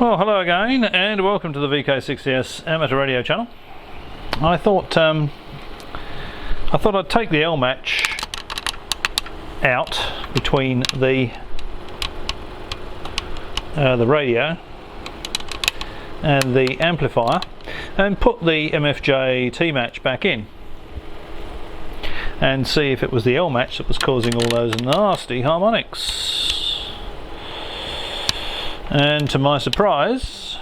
Well, hello again, and welcome to the VK60S amateur radio channel. I thought I'd take the L match out between the radio and the amplifier, and put the MFJ T match back in, and see if it was the L match that was causing all those nasty harmonics. And to my surprise,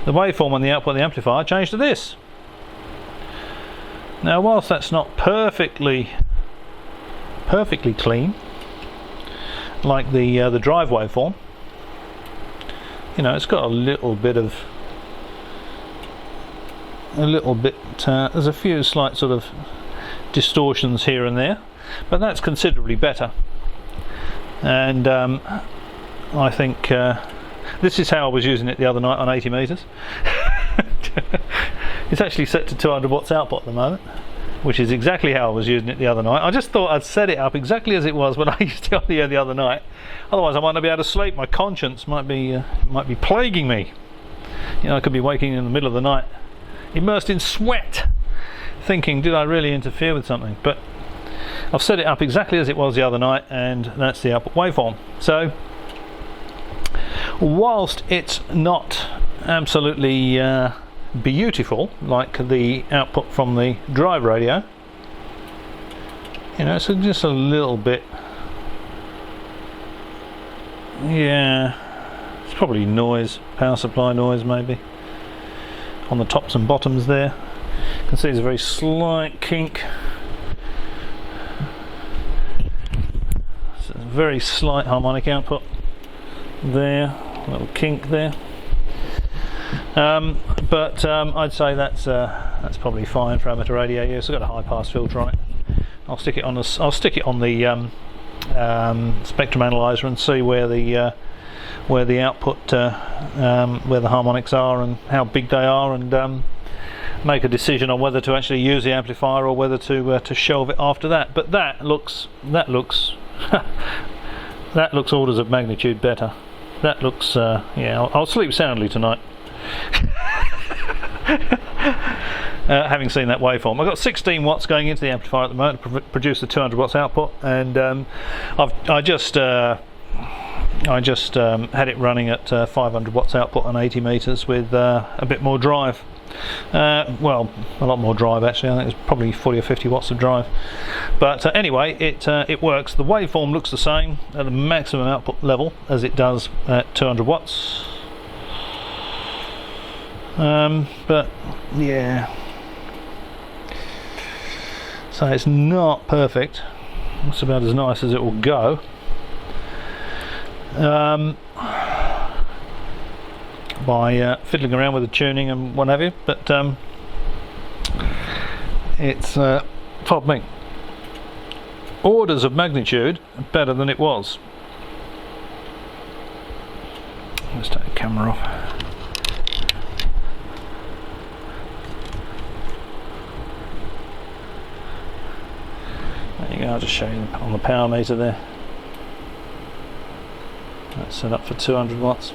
the waveform on the output of the amplifier changed to this. Now, whilst that's not perfectly clean, like the drive waveform, you know, it's got a little bit. There's a few slight sort of distortions here and there, but that's considerably better. And I think this is how I was using it the other night on 80 meters. It's actually set to 200 watts output at the moment, which is exactly how I was using it the other night. I just thought I'd set it up exactly as it was when I used it on the air the other night. Otherwise I might not be able to sleep. My conscience might be plaguing me. You know, I could be waking in the middle of the night, immersed in sweat, thinking, did I really interfere with something? But I've set it up exactly as it was the other night, and that's the output waveform. So whilst it's not absolutely beautiful like the output from the drive radio, you know, it's just a little bit, yeah, it's probably noise, power supply noise maybe, on the tops and bottoms there. You can see there's a very slight kink. It's a very slight harmonic output there, a little kink there, but I'd say that's probably fine for amateur radio use. I've got a high pass filter on it. I'll stick it on the spectrum analyzer and see where the output, where the harmonics are and how big they are, and make a decision on whether to actually use the amplifier or whether to shelve it after that. But that looks that looks orders of magnitude better. That looks, yeah, I'll sleep soundly tonight. Having seen that waveform. I've got 16 watts going into the amplifier at the moment to produce the 200 watts output, and I just had it running at 500 watts output on 80 meters with a bit more drive. Well, a lot more drive actually. I think it's probably 40 or 50 watts of drive, but anyway, it works. The waveform looks the same at the maximum output level as it does at 200 watts, but yeah, so it's not perfect. It's about as nice as it will go. By fiddling around with the tuning and what have you, but it's pardon me, orders of magnitude better than it was. Let's take the camera off. There you go, I'll just show you on the power meter there. That's set up for 200 watts.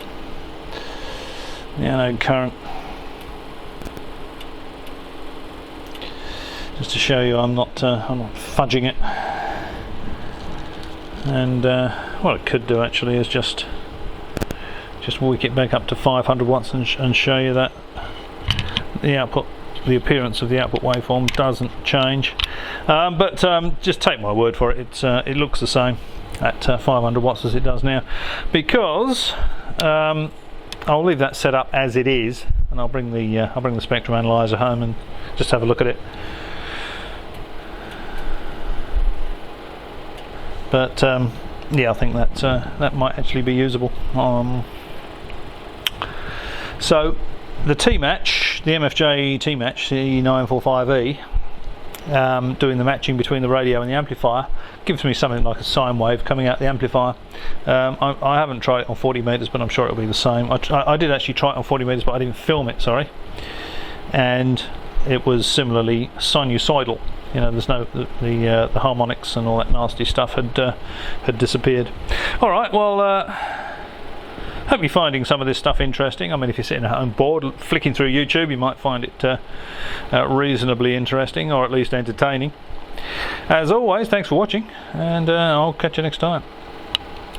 The anode current, just to show you I'm not fudging it. And what I could do actually is just work it back up to 500 watts and show you that the output, the appearance of the output waveform doesn't change. But just take my word for it. It looks the same at 500 watts as it does now, because I'll leave that set up as it is, and I'll bring the spectrum analyzer home and just have a look at it. But yeah, I think that might actually be usable. So the T match, the MFJ T match, C945E, doing the matching between the radio and the amplifier, gives me something like a sine wave coming out the amplifier. I haven't tried it on 40 meters, but I'm sure it'll be the same. I did actually try it on 40 meters, but I didn't film it, sorry, and it was similarly sinusoidal. You know, there's no the harmonics and all that nasty stuff had disappeared. All right, well, Hope you're finding some of this stuff interesting. I mean, if you're sitting at home bored flicking through YouTube, you might find it reasonably interesting, or at least entertaining. As always, thanks for watching, and I'll catch you next time.